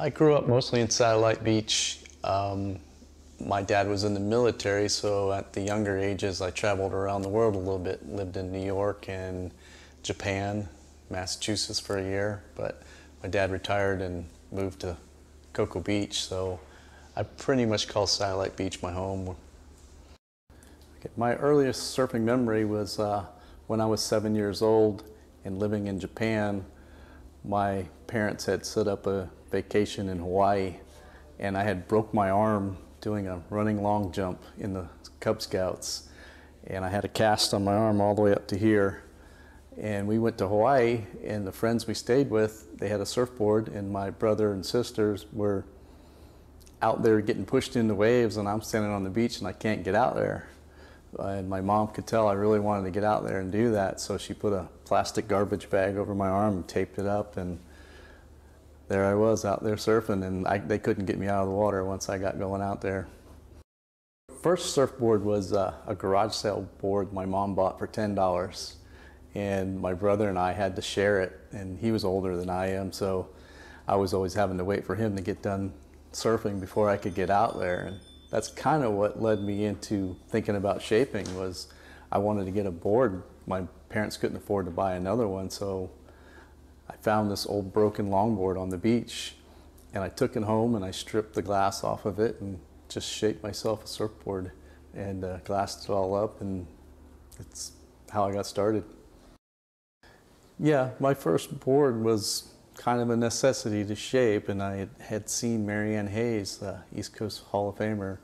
I grew up mostly in Satellite Beach. My dad was in the military, so at the younger ages I traveled around the world a little bit. Lived in New York and Japan, Massachusetts for a year, but my dad retired and moved to Cocoa Beach, so I pretty much call Satellite Beach my home. Okay, my earliest surfing memory was when I was 7 years old and living in Japan. My parents had set up a vacation in Hawaii, and I had broke my arm doing a running long jump in the Cub Scouts, and I had a cast on my arm all the way up to here. And we went to Hawaii, and the friends we stayed with, they had a surfboard, and my brother and sisters were out there getting pushed into waves, and I'm standing on the beach and I can't get out there. And my mom could tell I really wanted to get out there and do that, so she put a plastic garbage bag over my arm and taped it up, and there I was out there surfing, and they couldn't get me out of the water once I got going out there. First surfboard was a garage sale board my mom bought for $10, and my brother and I had to share it, and he was older than I am, so I was always having to wait for him to get done surfing before I could get out there. And that's kind of what led me into thinking about shaping. Was I wanted to get a board. My parents couldn't afford to buy another one, so I found this old broken longboard on the beach, and I took it home and I stripped the glass off of it and just shaped myself a surfboard and glassed it all up, and it's how I got started. Yeah, my first board was kind of a necessity to shape, and I had seen Marianne Hayes, the East Coast Hall of Famer,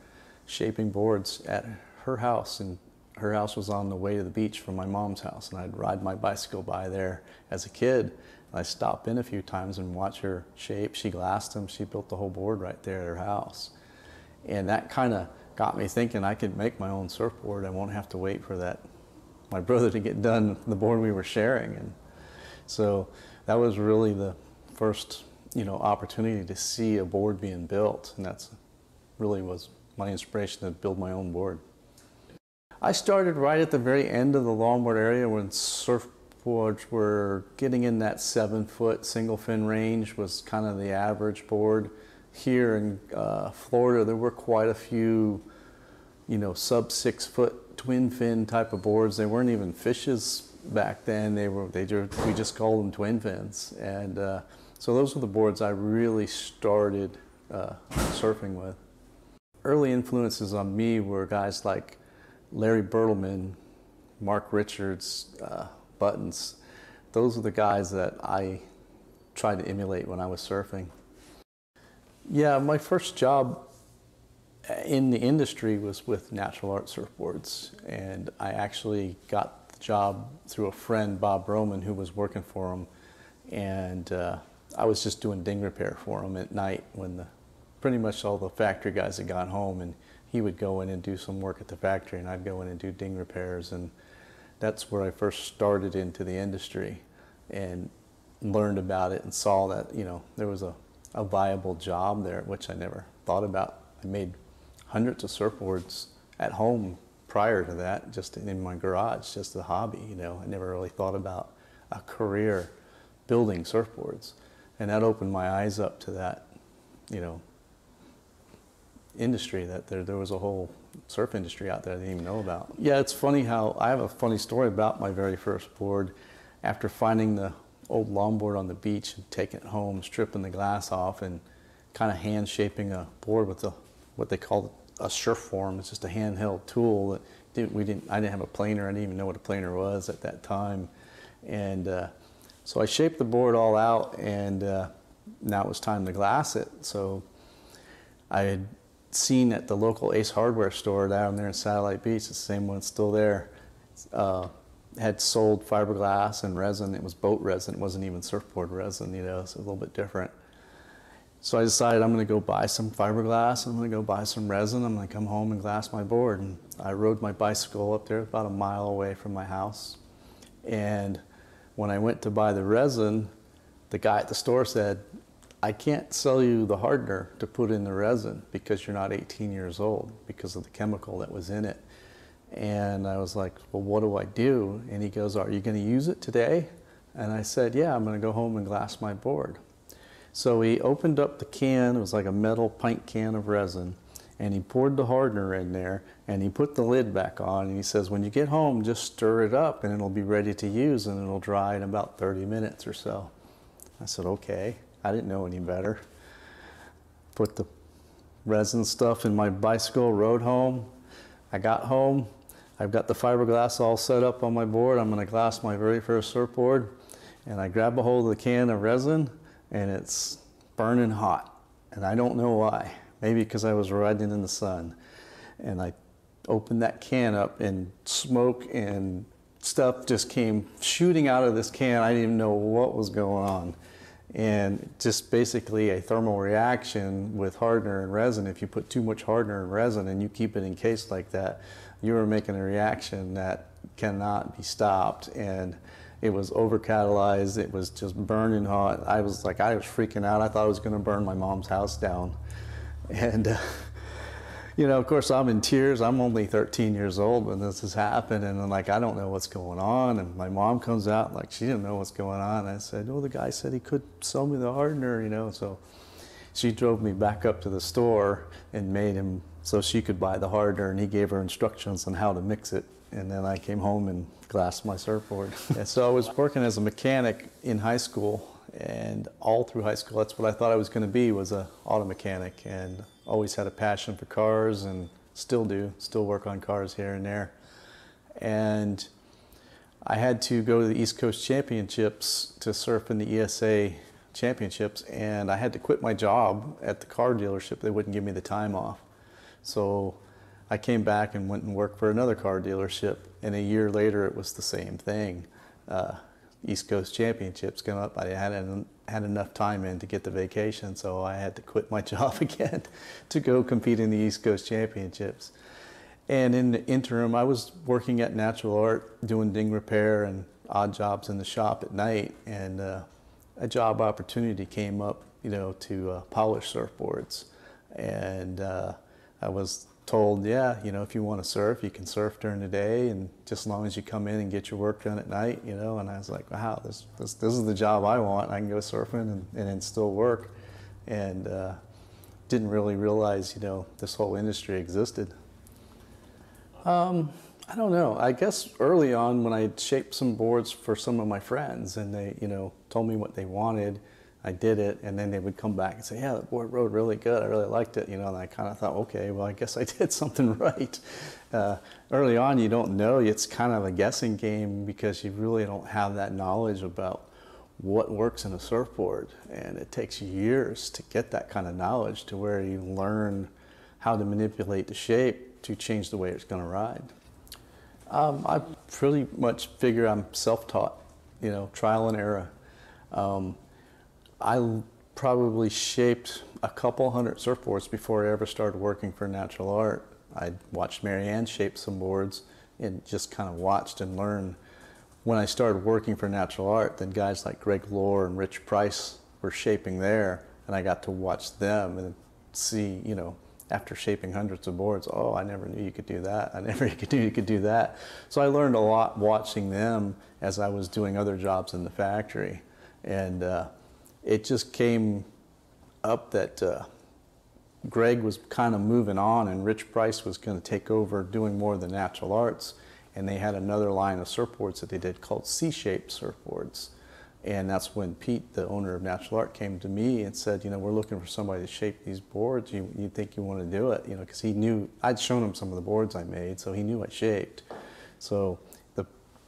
shaping boards at her house, and her house was on the way to the beach from my mom's house, and I'd ride my bicycle by there as a kid. I stopped in a few times and watched her shape. She glassed them. She built the whole board right there at her house. And that kind of got me thinking I could make my own surfboard. I won't have to wait for my brother to get done with the board we were sharing. And so that was really the first, opportunity to see a board being built. And that's really was my inspiration to build my own board. I started right at the very end of the longboard area when surfboards were getting in that 7-foot single fin range was kind of the average board. Here in Florida, there were quite a few, sub 6-foot twin fin type of boards. They weren't even fishes back then. We just called them twin fins. And so those were the boards I really started surfing with. Early influences on me were guys like Larry Bertleman, Mark Richards, Buttons. Those are the guys that I tried to emulate when I was surfing. Yeah, my first job in the industry was with Natural Art Surfboards, and I actually got the job through a friend, Bob Roman, who was working for him, and I was just doing ding repair for him at night when pretty much all the factory guys had gone home, and he would go in and do some work at the factory, and I'd go in and do ding repairs, and that's where I first started into the industry and learned about it and saw that, there was a viable job there, which I never thought about. I made hundreds of surfboards at home prior to that, just in my garage, just a hobby, I never really thought about a career building surfboards. And that opened my eyes up to that, industry, that there was a whole surf industry out there I didn't even know about. Yeah, it's funny how, I have a funny story about my very first board. After finding the old longboard on the beach and taking it home, stripping the glass off and kind of hand shaping a board with what they called a surf form. It's just a handheld tool that I didn't have a planer. I didn't even know what a planer was at that time. And so I shaped the board all out, and now it was time to glass it. So I had seen at the local Ace Hardware store down there in Satellite Beach, the same one still there, had sold fiberglass and resin. It was boat resin. It wasn't even surfboard resin, so it's a little bit different. So I decided I'm going to go buy some fiberglass. I'm going to go buy some resin. I'm going to come home and glass my board. And I rode my bicycle up there about a mile away from my house. And when I went to buy the resin, the guy at the store said, I can't sell you the hardener to put in the resin because you're not 18 years old because of the chemical that was in it. And I was like, well, what do I do? And he goes, are you going to use it today? And I said, yeah, I'm going to go home and glass my board. So he opened up the can, it was like a metal pint can of resin, and he poured the hardener in there, and he put the lid back on, and he says, when you get home, just stir it up and it'll be ready to use, and it'll dry in about 30 minutes or so. I said, okay. I didn't know any better. Put the resin stuff in my bicycle, rode home. I got home, I've got the fiberglass all set up on my board. I'm gonna glass my very first surfboard, and I grab a hold of the can of resin, and it's burning hot, and I don't know why. Maybe because I was riding in the sun. And I opened that can up, and smoke and stuff just came shooting out of this can. I didn't even know what was going on. And just basically a thermal reaction with hardener and resin. If you put too much hardener and resin and you keep it encased like that, you are making a reaction that cannot be stopped. And it was over-catalyzed. It was just burning hot. I was freaking out. I thought I was going to burn my mom's house down. And you know, of course, I'm in tears. I'm only 13 years old when this has happened, and I'm like, I don't know what's going on. And my mom comes out, like, she didn't know what's going on. I said, oh, the guy said he could sell me the hardener, you know. So she drove me back up to the store and made him so she could buy the hardener, and he gave her instructions on how to mix it. And then I came home and glassed my surfboard. And so I was working as a mechanic in high school, and all through high school, that's what I thought I was going to be, was an auto mechanic, and always had a passion for cars, and still do, still work on cars here and there. And I had to go to the East Coast Championships to surf in the ESA Championships, and I had to quit my job at the car dealership. They wouldn't give me the time off. So I came back and went and worked for another car dealership, and a year later it was the same thing. East Coast Championships came up. I hadn't had enough time in to get the vacation, so I had to quit my job again to go compete in the East Coast Championships. And in the interim, I was working at Natural Art, doing ding repair and odd jobs in the shop at night, and a job opportunity came up, you know, to polish surfboards. And I was told, yeah, you know, if you want to surf, you can surf during the day, and just as long as you come in and get your work done at night, you know. And I was like, wow, this is the job I want. I can go surfing and still work. And didn't really realize, you know, this whole industry existed. I don't know. I guess early on when I shaped some boards for some of my friends, and they, you know, told me what they wanted, I did it, and then they would come back and say, yeah, the board rode really good. I really liked it, you know. And I kind of thought, okay, well, I guess I did something right. Early on, you don't know. It's kind of a guessing game because you really don't have that knowledge about what works in a surfboard. And it takes years to get that kind of knowledge to where you learn how to manipulate the shape to change the way it's going to ride. I pretty much figure I'm self-taught, you know, trial and error. I probably shaped a couple hundred surfboards before I ever started working for Natural Art. I watched Marianne shape some boards and just kind of watched and learned. When I started working for Natural Art, then guys like Greg Lohr and Rich Price were shaping there, and I got to watch them and see, you know, after shaping hundreds of boards, oh, I never knew you could do that. I never knew you could do that. So I learned a lot watching them as I was doing other jobs in the factory. And it just came up that Greg was kind of moving on, and Rich Price was going to take over doing more of the natural arts. And they had another line of surfboards that they did called C-shaped surfboards. And that's when Pete, the owner of Natural Art, came to me and said, you know, we're looking for somebody to shape these boards. You think you want to do it? You know, because he knew, I'd shown him some of the boards I made, so he knew I shaped. So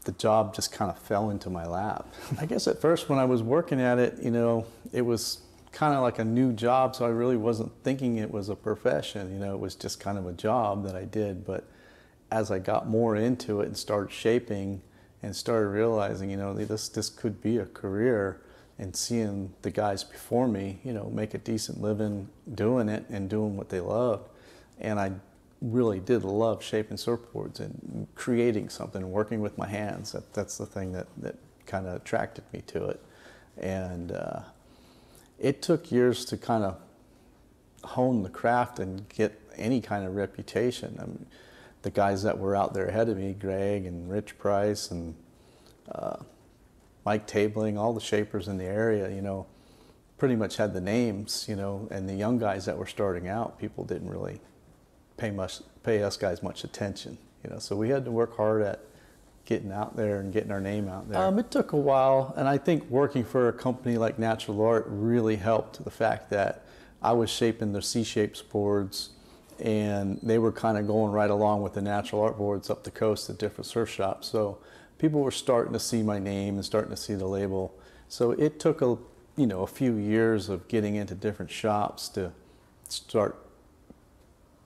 the job just kind of fell into my lap. I guess at first when I was working at it, you know, it was kind of like a new job, so I really wasn't thinking it was a profession. You know, it was just kind of a job that I did. But as I got more into it and started shaping and started realizing, you know, this could be a career, and seeing the guys before me, you know, make a decent living doing it and doing what they loved. And I really did love shaping surfboards and creating something and working with my hands. That's the thing that kind of attracted me to it. And it took years to kind of hone the craft and get any kind of reputation. I mean, the guys that were out there ahead of me, Greg and Rich Price and Mike Tabling, all the shapers in the area, you know, pretty much had the names, and the young guys that were starting out, people didn't really pay us guys much attention, So we had to work hard at getting out there and getting our name out there. It took a while, and I think working for a company like Natural Art really helped the fact that I was shaping the C-shaped boards, and they were kind of going right along with the Natural Art boards up the coast at different surf shops. So people were starting to see my name and starting to see the label. So it took a few years of getting into different shops to start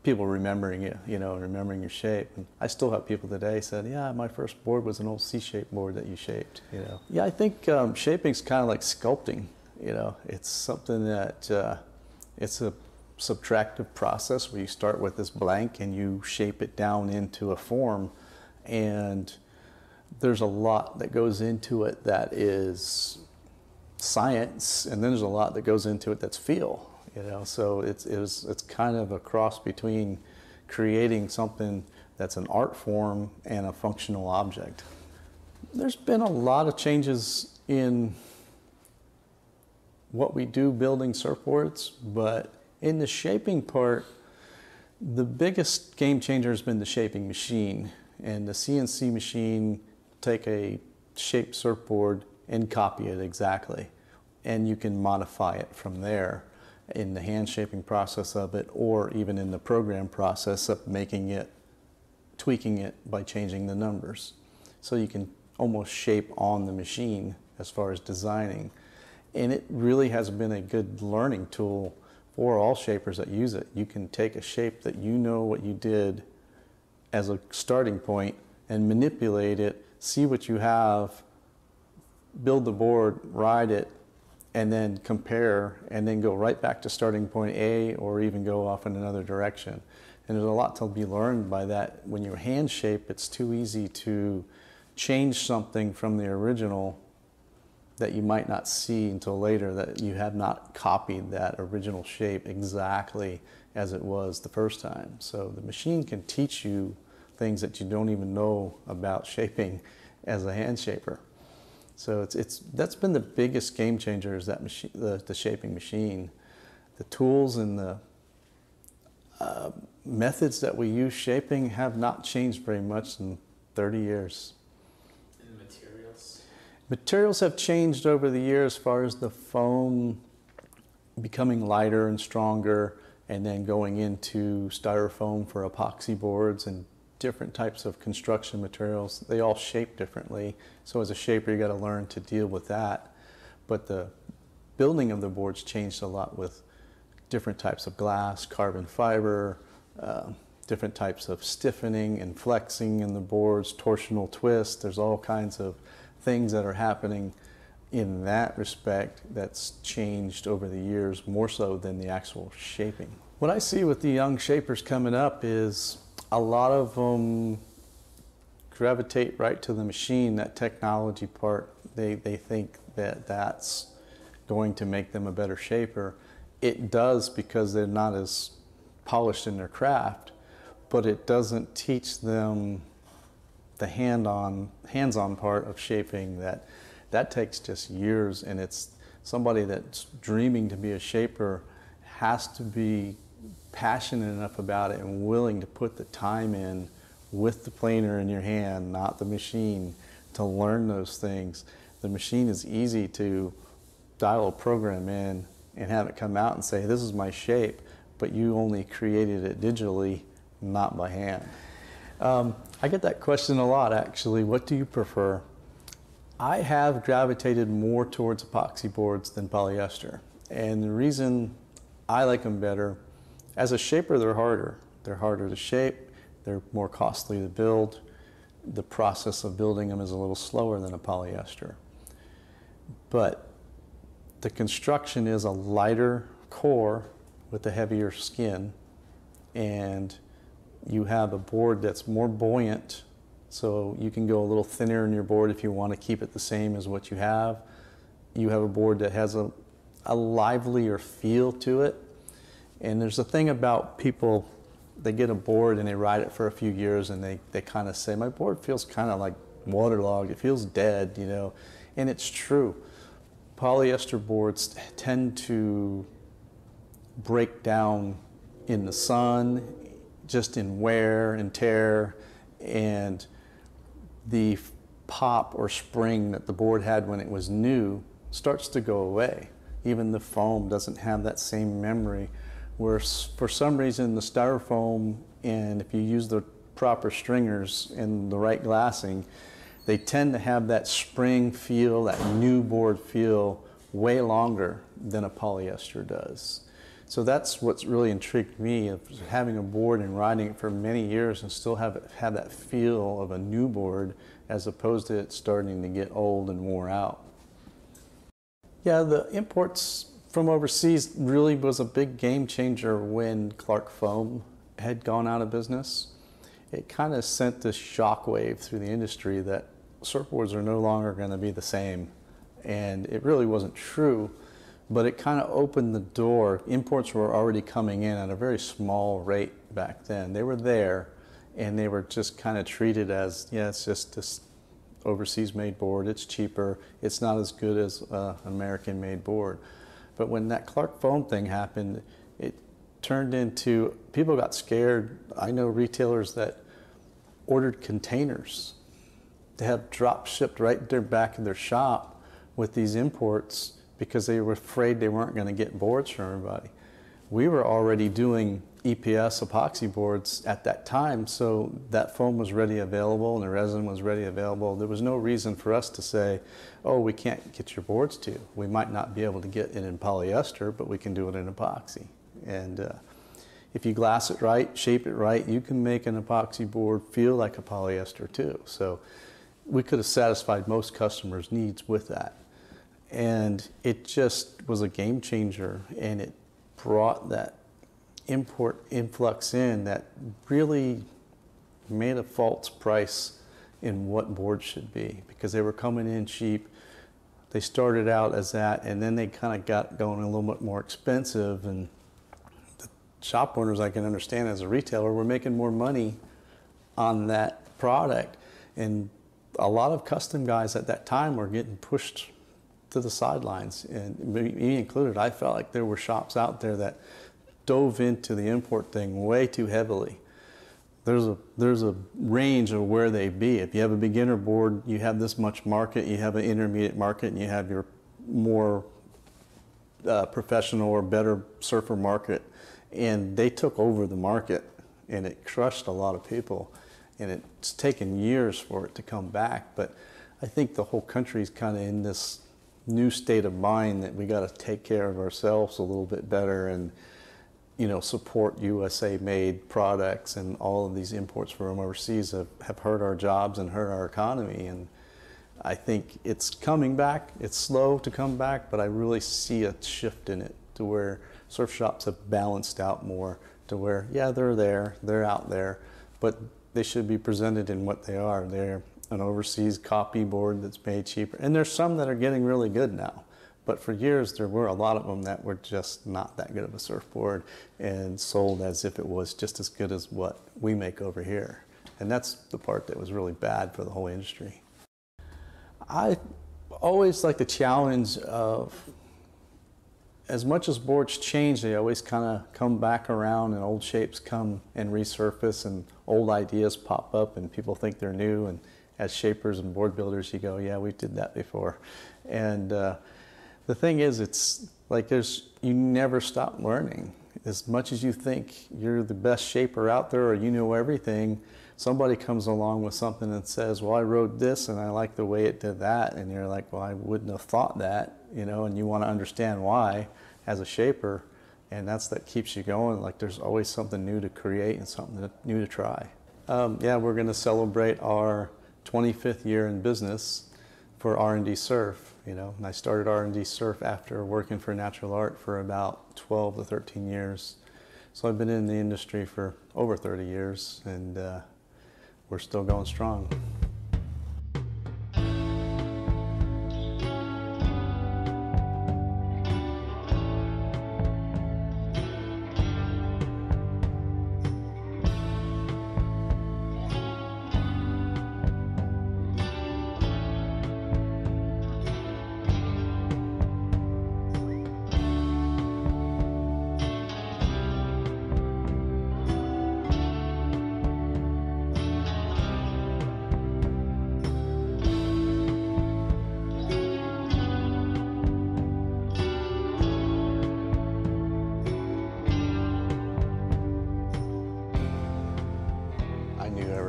people remembering you, remembering your shape. And I still have people today said, yeah, my first board was an old C-shaped board that you shaped, Yeah, I think shaping's kind of like sculpting, It's something that, it's a subtractive process where you start with this blank and you shape it down into a form. And there's a lot that goes into it that is science, and then there's a lot that goes into it that's feel. So it's kind of a cross between creating something that's an art form and a functional object. There's been a lot of changes in what we do building surfboards, but in the shaping part, the biggest game changer has been the shaping machine. And the CNC machine take a shaped surfboard and copy it exactly. And you can modify it from there in the hand shaping process of it, or even in the program process of making it, tweaking it by changing the numbers. So you can almost shape on the machine as far as designing. And it really has been a good learning tool for all shapers that use it. You can take a shape that what you did as a starting point and manipulate it, see what you have, build the board, ride it, and then compare, and then go right back to starting point A, or even go off in another direction. And there's a lot to be learned by that. When you hand shape, it's too easy to change something from the original that you might not see until later, that you have not copied that original shape exactly as it was the first time. So the machine can teach you things that you don't even know about shaping as a hand shaper. So that's been the biggest game changer, is that machine, the shaping machine. The tools and the methods that we use shaping have not changed very much in 30 years. And the materials? Materials have changed over the years, as far as the foam becoming lighter and stronger, and then going into styrofoam for epoxy boards and different types of construction materials. They all shape differently. So as a shaper, you got to learn to deal with that. But the building of the boards changed a lot with different types of glass, carbon fiber, different types of stiffening and flexing in the boards, torsional twist. There's all kinds of things that are happening in that respect that's changed over the years, more so than the actual shaping. What I see with the young shapers coming up is a lot of them gravitate right to the machine, that technology part. They think that that's going to make them a better shaper. It does, because they're not as polished in their craft, but it doesn't teach them the hands-on part of shaping. That takes just years, and it's somebody that's dreaming to be a shaper has to be passionate enough about it and willing to put the time in with the planer in your hand, not the machine, to learn those things. The machine is easy to dial a program in and have it come out and say, this is my shape, but you only created it digitally, not by hand. I get that question a lot, actually. What do you prefer? I have gravitated more towards epoxy boards than polyester. And the reason I like them better, as a shaper, they're harder. They're harder to shape. They're more costly to build. The process of building them is a little slower than a polyester. But the construction is a lighter core with a heavier skin, and you have a board that's more buoyant, so you can go a little thinner in your board if you want to keep it the same as what you have. You have a board that has a livelier feel to it. And there's a thing about people, they get a board and they ride it for a few years and they kind of say, my board feels kind of like waterlogged, it feels dead, you know, and it's true. Polyester boards tend to break down in the sun, just in wear and tear, and the pop or spring that the board had when it was new starts to go away. Even the foam doesn't have that same memory, where for some reason the styrofoam, and if you use the proper stringers and the right glassing, they tend to have that spring feel, that new board feel way longer than a polyester does. So that's what's really intrigued me, of having a board and riding it for many years and still have that feel of a new board, as opposed to it starting to get old and wore out. Yeah, the imports from overseas really was a big game changer when Clark Foam had gone out of business. It kind of sent this shockwave through the industry that surfboards are no longer going to be the same. And it really wasn't true, but it kind of opened the door. Imports were already coming in at a very small rate back then. They were there, and they were just kind of treated as, yeah, it's just this overseas made board, it's cheaper, it's not as good as an American made board. But when that Clark Foam thing happened, it turned into, people got scared. I know retailers that ordered containers to have drop shipped right there back in their shop with these imports, because they were afraid they weren't going to get boards from everybody. We were already doing EPS epoxy boards at that time, so that foam was ready available and the resin was ready available. There was no reason for us to say, oh, we can't get your boards to you. We might not be able to get it in polyester, but we can do it in epoxy. And if you glass it right, shape it right, you can make an epoxy board feel like a polyester too. So we could have satisfied most customers' needs with that. And it just was a game changer, and it brought that import influx in that really made a false price in what boards should be, because they were coming in cheap. They started out as that, and then they kind of got going a little bit more expensive, and the shop owners, I can understand as a retailer, were making more money on that product. And a lot of custom guys at that time were getting pushed to the sidelines, and me included. I felt like there were shops out there that dove into the import thing way too heavily. There's a range of where they be. If you have a beginner board, you have this much market, you have an intermediate market, and you have your more professional or better surfer market. And they took over the market, and it crushed a lot of people. And it's taken years for it to come back. But I think the whole country's kind of in this new state of mind that we got to take care of ourselves a little bit better, and support USA made products. And all of these imports from overseas have hurt our jobs and hurt our economy. And I think it's coming back. It's slow to come back, but I really see a shift in it to where surf shops have balanced out more, to where, yeah, they're there, they're out there, but they should be presented in what they are. They're an overseas copy board that's made cheaper. And there's some that are getting really good now. But for years, there were a lot of them that were just not that good of a surfboard and sold as if it was just as good as what we make over here. And that's the part that was really bad for the whole industry. I always like the challenge of, as much as boards change, they always kind of come back around, and old shapes come and resurface, and old ideas pop up, and people think they're new. And as shapers and board builders, you go, yeah, we did that before. And the thing is, it's like you never stop learning. As much as you think you're the best shaper out there or you know everything, somebody comes along with something and says, well, I wrote this and I like the way it did that. And you're like, well, I wouldn't have thought that, and you want to understand why as a shaper. And that keeps you going. Like, there's always something new to create and something new to try. Yeah, we're going to celebrate our 25th year in business for R&D Surf. And I started R&D Surf after working for Natural Art for about 12 to 13 years. So I've been in the industry for over 30 years, and we're still going strong.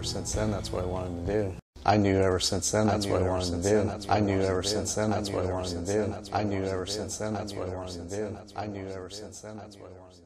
since then that's what I wanted to do. I knew ever since then that's what I wanted to do. I knew ever since then that's what I wanted to do. I knew ever since then that's what I wanted to do. I knew ever since then that's what I wanted to do.